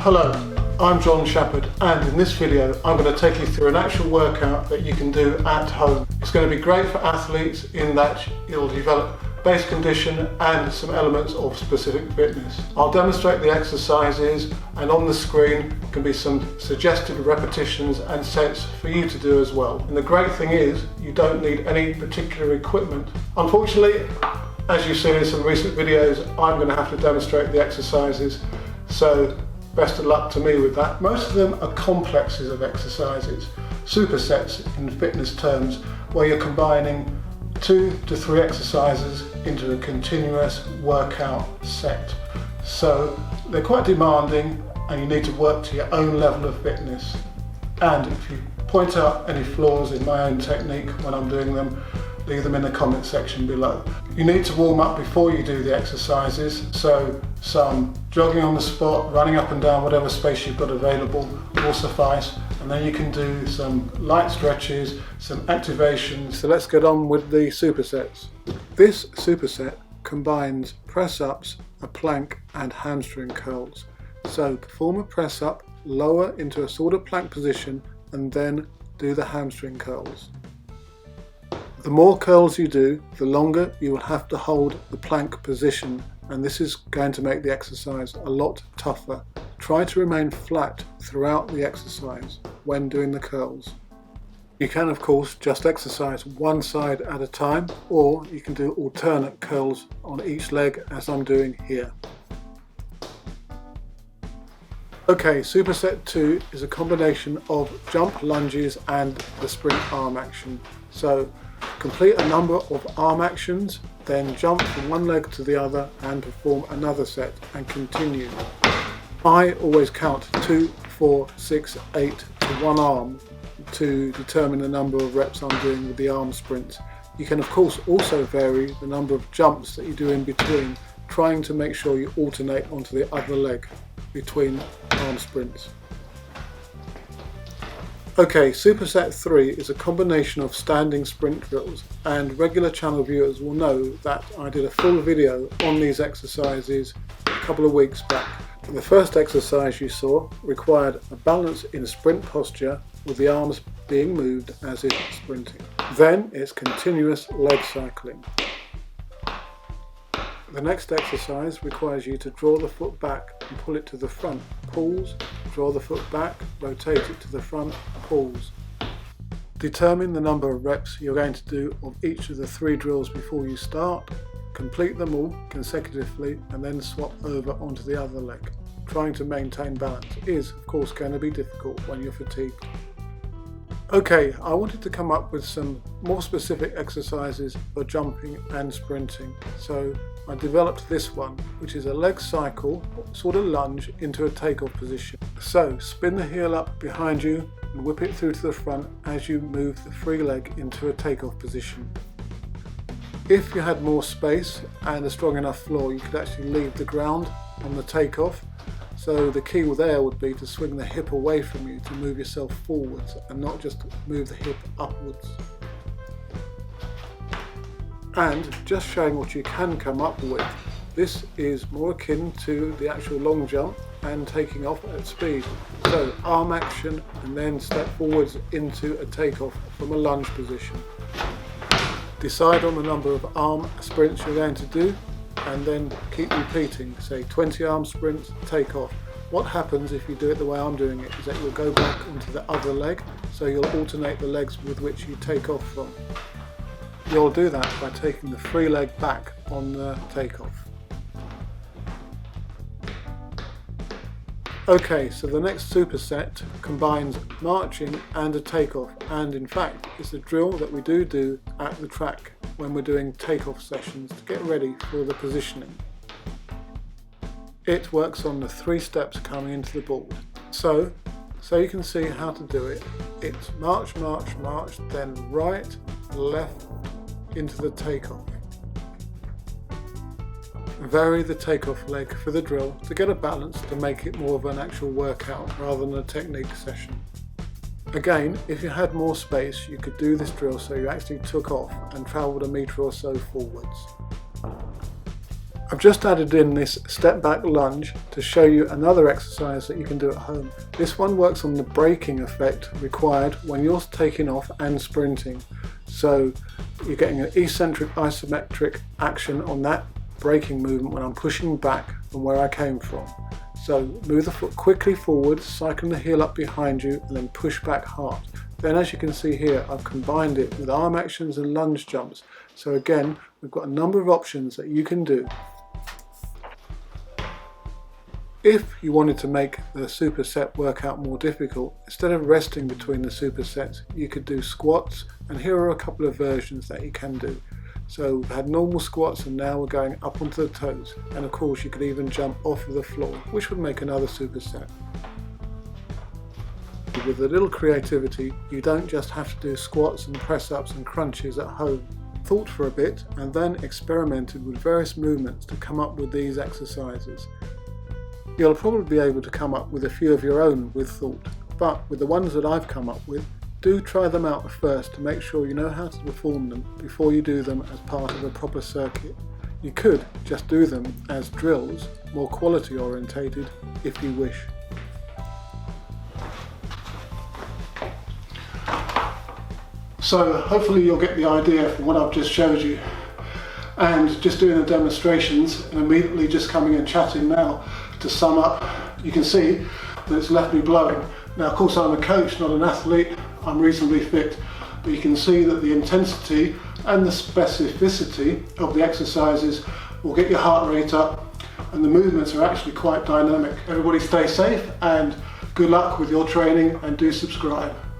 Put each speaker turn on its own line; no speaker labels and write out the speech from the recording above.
Hello, I'm John Shepherd, and in this video I'm going to take you through an actual workout that you can do at home. It's going to be great for athletes in that you'll develop base condition and some elements of specific fitness. I'll demonstrate the exercises, and on the screen can be some suggested repetitions and sets for you to do as well. And the great thing is you don't need any particular equipment. Unfortunately, as you've seen in some recent videos, I'm going to have to demonstrate the exercises, so best of luck to me with that. Most of them are complexes of exercises, supersets in fitness terms, where you're combining 2 to 3 exercises into a continuous workout set. So they're quite demanding and you need to work to your own level of fitness. And if you point out any flaws in my own technique when I'm doing them, leave them in the comment section below. You need to warm up before you do the exercises, so some jogging on the spot, running up and down whatever space you've got available will suffice, and then you can do some light stretches, some activations. So let's get on with the supersets. This superset combines press-ups, a plank and hamstring curls. So perform a press-up, lower into a sort of plank position, and then do the hamstring curls. The more curls you do, the longer you will have to hold the plank position, and this is going to make the exercise a lot tougher. Try to remain flat throughout the exercise when doing the curls. You can of course just exercise one side at a time, or you can do alternate curls on each leg as I'm doing here. Okay, superset 2 is a combination of jump lunges and the sprint arm action. So complete a number of arm actions, then jump from one leg to the other and perform another set and continue. I always count 2, 4, 6, 8 to one arm to determine the number of reps I'm doing with the arm sprints. You can of course also vary the number of jumps that you do in between, trying to make sure you alternate onto the other leg between arm sprints. Okay, superset 3 is a combination of standing sprint drills, and regular channel viewers will know that I did a full video on these exercises a couple of weeks back. The first exercise you saw required a balance in sprint posture with the arms being moved as if sprinting. Then it's continuous leg cycling. The next exercise requires you to draw the foot back and pull it to the front. Pulls, draw the foot back, rotate it to the front, pulls. Determine the number of reps you're going to do of each of the 3 drills before you start. Complete them all consecutively and then swap over onto the other leg. Trying to maintain balance is of course going to be difficult when you're fatigued. Okay, I wanted to come up with some more specific exercises for jumping and sprinting, so I developed this one, which is a leg cycle, sort of lunge into a takeoff position. So spin the heel up behind you and whip it through to the front as you move the free leg into a takeoff position. If you had more space and a strong enough floor, you could actually leave the ground on the takeoff. So the key there would be to swing the hip away from you to move yourself forwards and not just move the hip upwards. And just showing what you can come up with, this is more akin to the actual long jump and taking off at speed. So arm action and then step forwards into a takeoff from a lunge position. Decide on the number of arm sprints you're going to do and then keep repeating, say 20 arm sprints, take off. What happens if you do it the way I'm doing it is that you'll go back onto the other leg, so you'll alternate the legs with which you take off from. You'll do that by taking the free leg back on the takeoff. Okay, so the next superset combines marching and a takeoff, and in fact it's a drill that we do at the track when we're doing takeoff sessions to get ready for the positioning. It works on the 3 steps coming into the board. So you can see how to do it. It's march, march, march, then right, left, into the takeoff. Vary the takeoff leg for the drill to get a balance to make it more of an actual workout rather than a technique session. Again, if you had more space, you could do this drill so you actually took off and travelled a metre or so forwards. I've just added in this step back lunge to show you another exercise that you can do at home. This one works on the braking effect required when you're taking off and sprinting. So you're getting an eccentric isometric action on that braking movement when I'm pushing back from where I came from. So move the foot quickly forward, cycling the heel up behind you, and then push back hard. Then, as you can see here, I've combined it with arm actions and lunge jumps. So again, we've got a number of options that you can do. If you wanted to make the superset workout more difficult, instead of resting between the supersets, you could do squats, and here are a couple of versions that you can do. So we've had normal squats and now we're going up onto the toes, and of course you could even jump off of the floor, which would make another superset. With a little creativity, you don't just have to do squats and press-ups and crunches at home. Thought for a bit and then experimented with various movements to come up with these exercises. You'll probably be able to come up with a few of your own with thought, but with the ones that I've come up with, do try them out first to make sure you know how to perform them before you do them as part of a proper circuit. You could just do them as drills, more quality orientated, if you wish. So hopefully you'll get the idea from what I've just showed you, and just doing the demonstrations and immediately just coming and chatting now. To sum up, you can see that it's left me blowing. Now of course I'm a coach, not an athlete, I'm reasonably fit, but you can see that the intensity and the specificity of the exercises will get your heart rate up, and the movements are actually quite dynamic. Everybody stay safe and good luck with your training, and do subscribe.